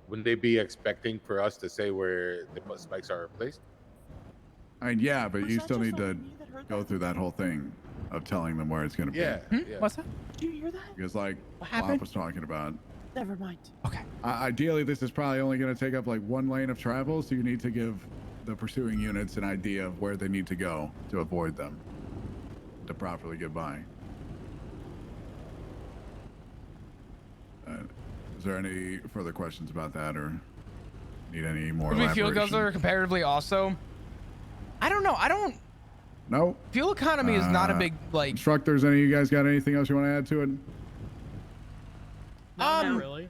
Wouldn't they be expecting for us to say where the spikes are placed? I mean, yeah, but you still need to go through that whole thing of telling them where it's going to be. Yeah. What's that? Did you hear that? Because like happened? Bob was talking about, Never mind. ideally this is probably only going to take up like one lane of travel, so you need to give the pursuing units an idea of where they need to go to avoid them, to properly get by. Is there any further questions about that, or need any more Would we fuel elaboration? guzzler comparatively also? I don't know. I don't. No. Fuel economy is not a big like. Instructors, any of you guys got anything else you want to add to it? Not really.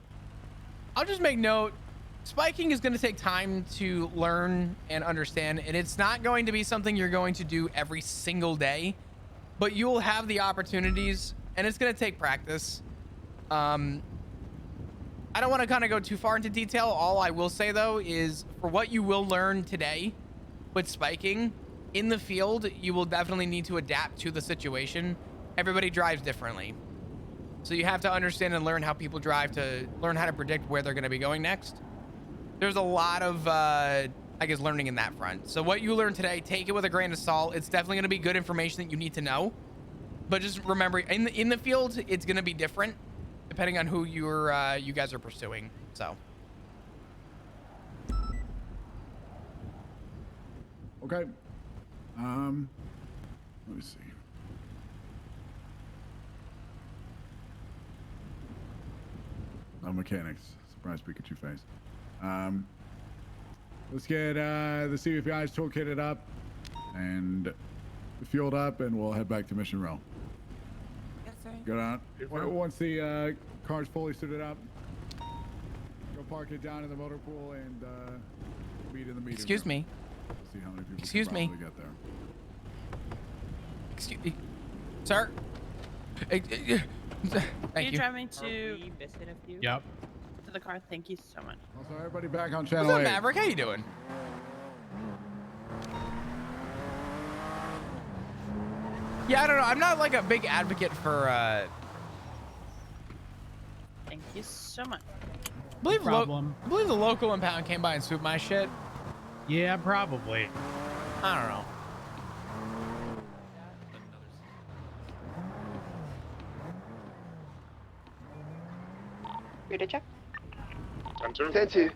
I'll just make note. Spiking is going to take time to learn and understand, and it's not going to be something you're going to do every single day, but you will have the opportunities, and it's going to take practice. I don't want to kind of go too far into detail. All I will say though is for what you will learn today with spiking in the field, you will definitely need to adapt to the situation. Everybody drives differently. So you have to understand and learn how people drive to learn how to predict where they're going to be going next. There's a lot of, I guess, learning in that front. So what you learn today, take it with a grain of salt. It's definitely going to be good information that you need to know. But just remember, in the field, it's going to be different depending on who you guys are pursuing. So. Okay. Let me see. No mechanics. Surprise Pikachu face. Let's get the CVPI's toolkitted up and fueled up, and we'll head back to Mission Row. Yes, sir. Good on. Once the car's fully suited up, go park it down in the motor pool and meet in the meeting Excuse room. me. We'll see how many people Excuse can me. probably get there. Excuse me. Sir? Thank Can you you. drive me to missing a few? Yep. to the car? Thank you so much. Also, everybody back on What's channel up, 8. Maverick? How you doing? Yeah, I don't know. I'm not like a big advocate for Thank you so much. I Problem. believe the local impound came by and swooped my shit. Yeah, probably. I don't know. Ready to check? 10-2.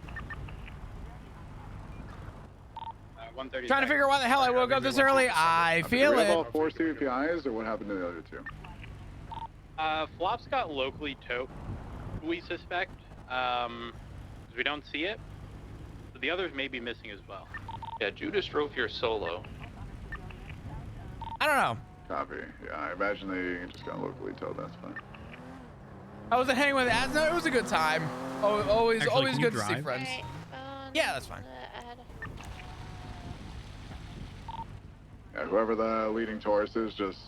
130. Trying to figure out why the hell I woke up this early. I feel we have all it. 4 CVPIs, or what happened to the other 2? Flop's got locally towed, we suspect. We don't see it. So the others may be missing as well. Yeah, Judas drove here solo. I don't know. Copy. Yeah, I imagine they just got locally towed. That's fine. I was hanging with Asno. It was a good time. Always Actually, can you good to see drive? friends. Right, Yeah, that's fine. Yeah, whoever the leading tourist is, just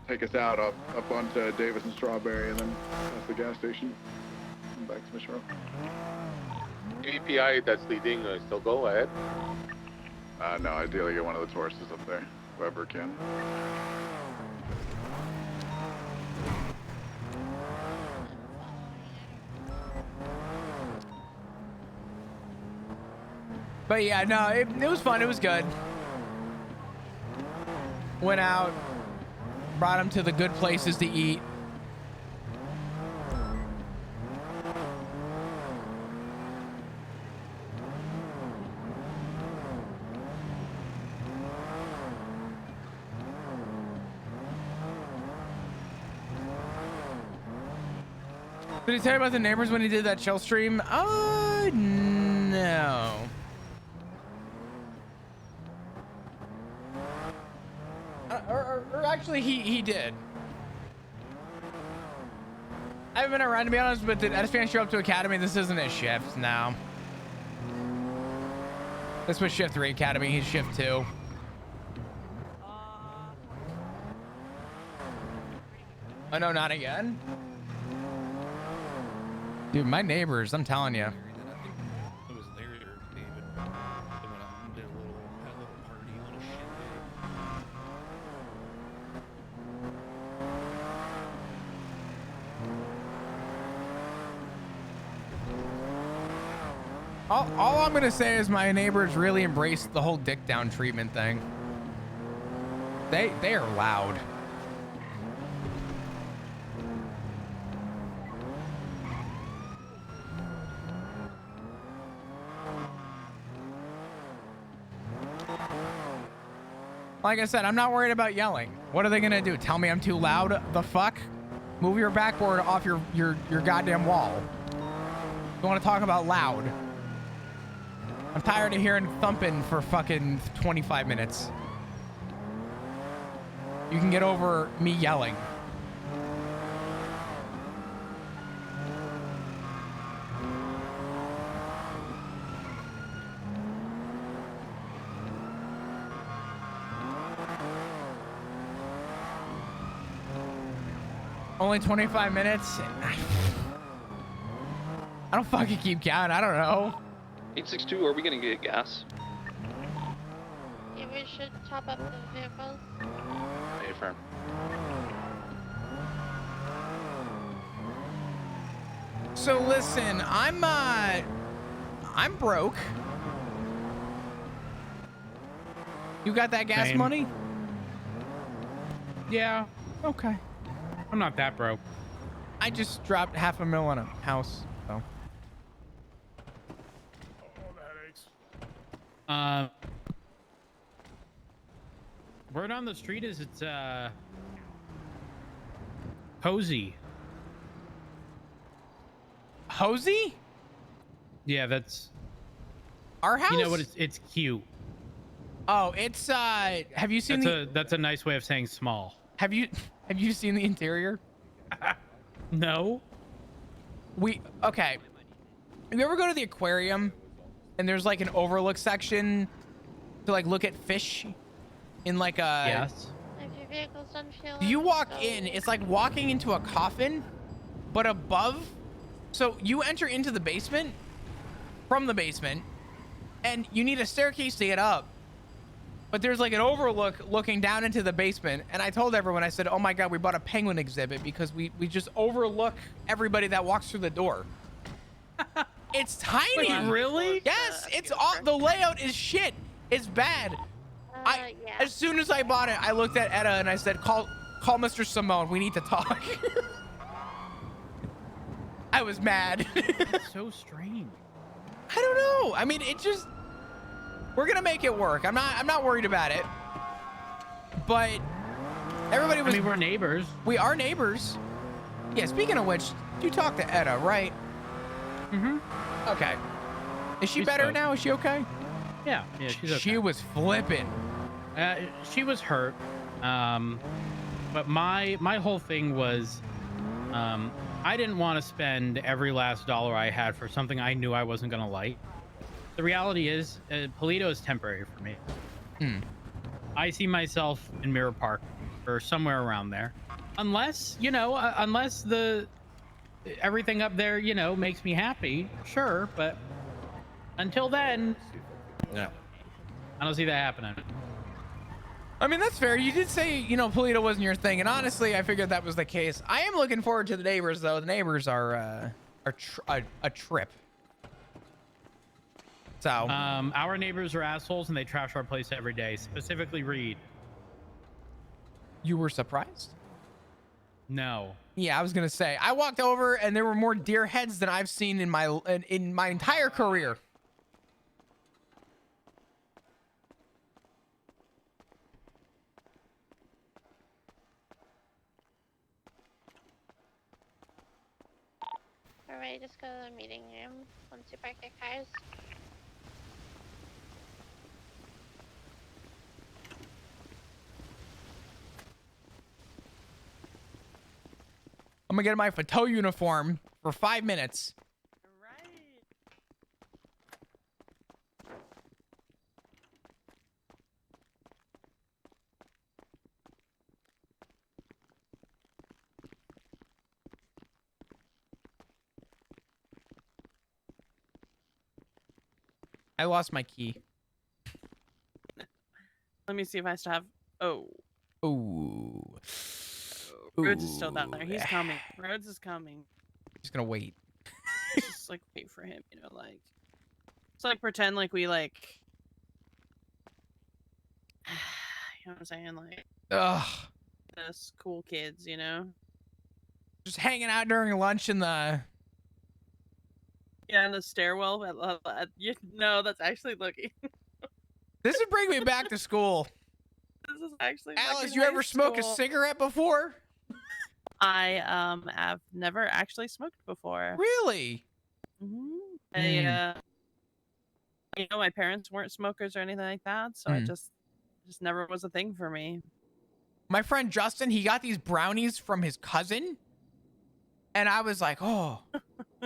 take us out up onto Davis and Strawberry, and then past the gas station and back to Mission Row. API that's leading, still go ahead. No, ideally get one of the tourists up there, whoever can. But yeah, no, it was fun. It was good. Went out, brought him to the good places to eat. Did he tell you about the neighbors when he did that chill stream? No. Or actually, he did. I haven't been around, to be honest, but did Edispan show up to Academy? This isn't his shift now. This was shift 3 Academy. He's shift 2. Oh, no, not again? Dude, my neighbors, I'm telling you. It was there, David. They went out and did had a little party, a little shit All I'm gonna say is my neighbors really embraced the whole dick down treatment thing. They are loud. Like I said, I'm not worried about yelling. What are they gonna do? Tell me I'm too loud? The fuck? Move your backboard off your goddamn wall. You want to talk about loud? I'm tired of hearing thumping for fucking 25 minutes. You can get over me yelling. Only 25 minutes? I don't fucking keep count. I don't know. 862, are we gonna get gas? Yeah, we should top up the vehicles. Hey, firm. So listen, I'm broke. You got that gas Same. money? Yeah. Okay. I'm not that broke. I just dropped $500,000 on a house, so. Oh, the headaches. Word on the street is it's Posey. Hosey? Yeah, that's our house. You know what? It's cute. Oh, it's have you seen That's a nice way of saying small. Have you seen the interior? No. Okay. Have you ever go to the aquarium and there's like an overlook section to like look at fish in like a Yes. If your vehicle's done fueling, You walk go. in, it's like walking into a coffin, but above. So you enter into the basement from the basement and you need a staircase to get up. But there's like an overlook looking down into the basement. And I told everyone, I said, oh my God, we bought a penguin exhibit because we just overlook everybody that walks through the door. It's tiny. Wait, really? Yes, it's all, the layout is shit. It's bad. Yeah. As soon as I bought it, I looked at Etta and I said, call Mr. Simone. We need to talk. I was mad. It's so strange. I don't know. I mean, it just, we're gonna make it work. I'm not worried about it. But everybody was. I mean, we're neighbors. We are neighbors. Yeah. Speaking of which, you talked to Etta, right? Mm-hmm. Okay. Is she She's better fine. now? Is she okay? Yeah, she's okay. She was flipping. She was hurt. But my whole thing was, I didn't want to spend every last dollar I had for something I knew I wasn't gonna like. The reality is, Polito is temporary for me. I see myself in Mirror Park or somewhere around there, unless unless everything up there makes me happy. Sure, but until then, no, I don't see that happening. I mean, that's fair. You did say, Polito wasn't your thing, and honestly, I figured that was the case. I am looking forward to the neighbors, though. The neighbors are a trip. So, our neighbors are assholes, and they trash our place every day. Specifically, Reed. You were surprised? No. Yeah, I was gonna say. I walked over, and there were more deer heads than I've seen in my entire career. Alright, just go to the meeting room once you park your cars. I'm gonna get my photo uniform for 5 minutes. I lost my key. Let me see if I still have. Oh. Ooh. Rhodes is still down there. He's coming. Rhodes is coming. Just gonna wait. Just like wait for him, like it's like pretend like we like you know what I'm saying, like us cool kids, Just hanging out during lunch in the in the stairwell. No, that's actually looking. This would bring me back to school. This is actually Alice, you ever smoke a cigarette before? I have never actually smoked before. Really? I my parents weren't smokers or anything like that, so it just never was a thing for me. My friend Justin, he got these brownies from his cousin, and I was like, oh,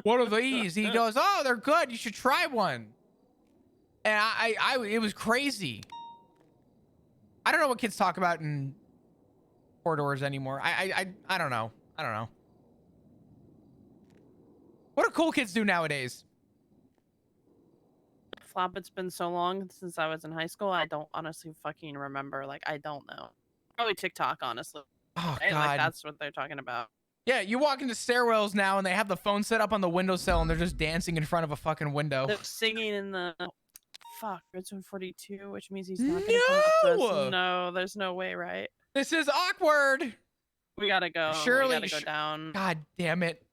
what are these? He goes, oh, they're good, you should try one. And it was crazy. I don't know what kids talk about in corridors anymore. I don't know. What do cool kids do nowadays? Flop, it's been so long since I was in high school. I don't honestly fucking remember. Like, I don't know. Probably TikTok, honestly. Oh, Right? God. Like, that's what they're talking about. Yeah, you walk into stairwells now and they have the phone set up on the windowsill and they're just dancing in front of a fucking window. They're singing in the... Fuck, Redstone 42, which means he's not gonna come up to us. No! No, there's no way, right? This is awkward. We gotta go. Surely, we gotta go down. God damn it.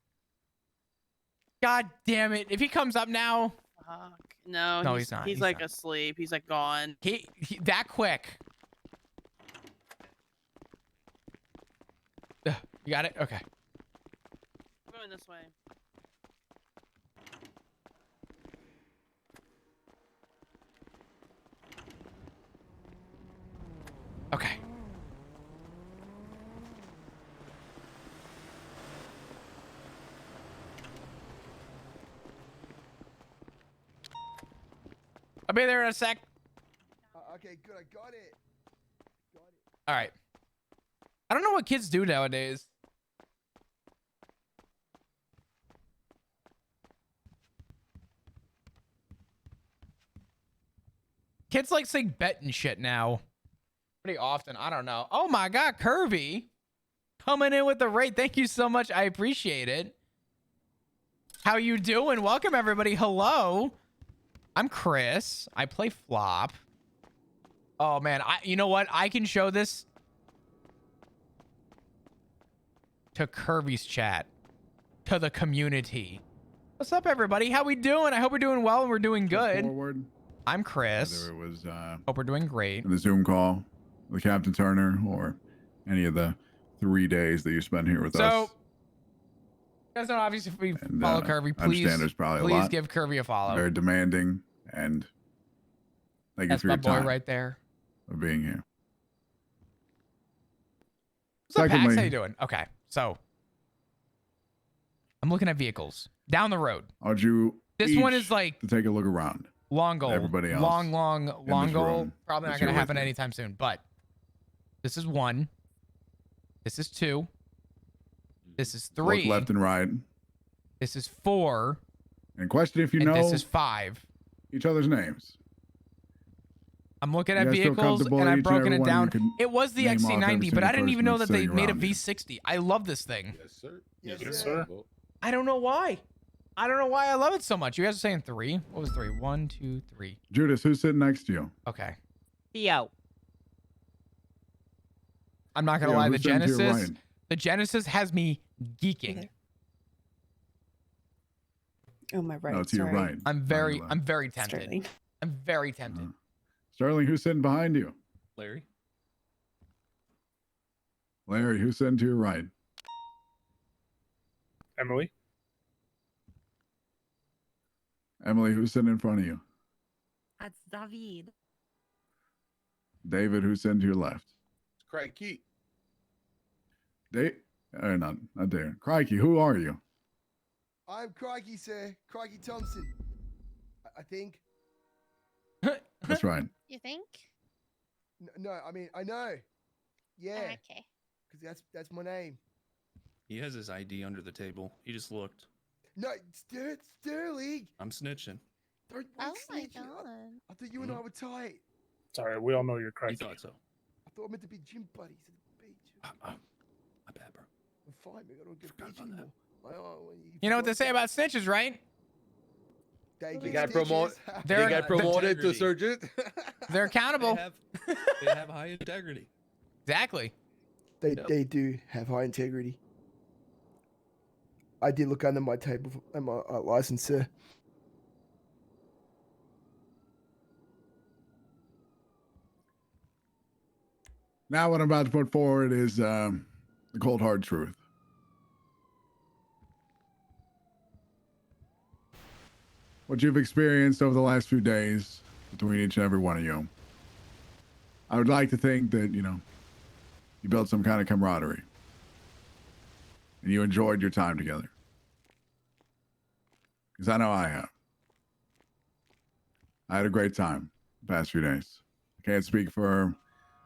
God damn it. If he comes up now. Fuck. No, No, he's not. He's like asleep. He's like gone. He that quick. Ugh, you got it? Okay. I'm going this way. Okay. I'll be there in a sec. Okay, good. I got it. All right. I don't know what kids do nowadays. Kids like sing bet and shit now. Pretty often. I don't know. Oh my God, Curvy. Coming in with the rate. Thank you so much. I appreciate it. How you doing? Welcome, everybody. Hello. I'm Chris. I play Flop. Oh, man. You know what? I can show this to Kirby's chat. To the community. What's up, everybody? How we doing? I hope we're doing well and we're doing good. Forward. I'm Chris. Whether it was hope we're doing great. in the Zoom call with Captain Turner or any of the 3 days that you spent here with us. So, you guys don't obviously follow Kirby. I understand Please, there's probably a please lot. give Kirby a follow. Very demanding, and thank you That's for my your boy time right there. for being here. What's up, Pax? Secondly- How you doing? Okay, so I'm looking at vehicles down the road. Aren't you This one each is like to take a look around? long goal. Everybody else long this goal. room Probably not that's going to here happen with you. anytime soon. But this is 1. This is 2. This is 3. Look left and right. This is 4. And question if you and know this is 5. each other's names. I'm looking You at guys feel vehicles comfortable and that I've each and broken every it one of you down. can It was the name off every XC90, but single I didn't even know that person they sitting made a around you. V60. I love this thing. Yes, sir. Yes, sir. I don't know why. I don't know why I love it so much. You guys are saying 3. What was 3? 1, 2, 3. Judas, who's sitting next to you? Okay. Theo. I'm not gonna Theo, lie. The who's sitting to your Genesis, right? the Genesis has me geeking. Oh, my right. No, to your sorry. right. I'm very tempted. Sterling. I'm very tempted. Sterling, who's sitting behind you? Larry. Larry, who's sitting to your right? Emily. Emily, who's sitting in front of you? That's David. David, who's sitting to your left? It's Crikey. Not David. Crikey, who are you? I'm Crikey, sir. Crikey Thompson. I think. That's right. You think? No, I mean, I know. Yeah. Okay. Because that's my name. He has his ID under the table. He just looked. No, Sterling. I'm snitching. Don't Oh my snitch. God. I thought you and I were tight. Sorry, we all know you're You crazy. thought so. I thought we meant to be gym buddies at the beach. My bad, bro. I'm fine, man. I don't get beach anymore. You know what they say about snitches, right? They They got promoted. They They're- got promoted to Integrity. sergeant. They're accountable. They have high integrity. Exactly. They do have high integrity. I did look under my table and my license, sir. Now, what I'm about to put forward is the cold hard truth. What you've experienced over the last few days between each and every one of you. I would like to think that, you built some kind of camaraderie. And you enjoyed your time together. Because I know I have. I had a great time the past few days. I can't speak for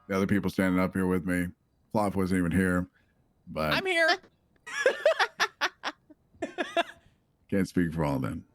the other people standing up here with me. Flop wasn't even here, but I'm here. Can't speak for all of them.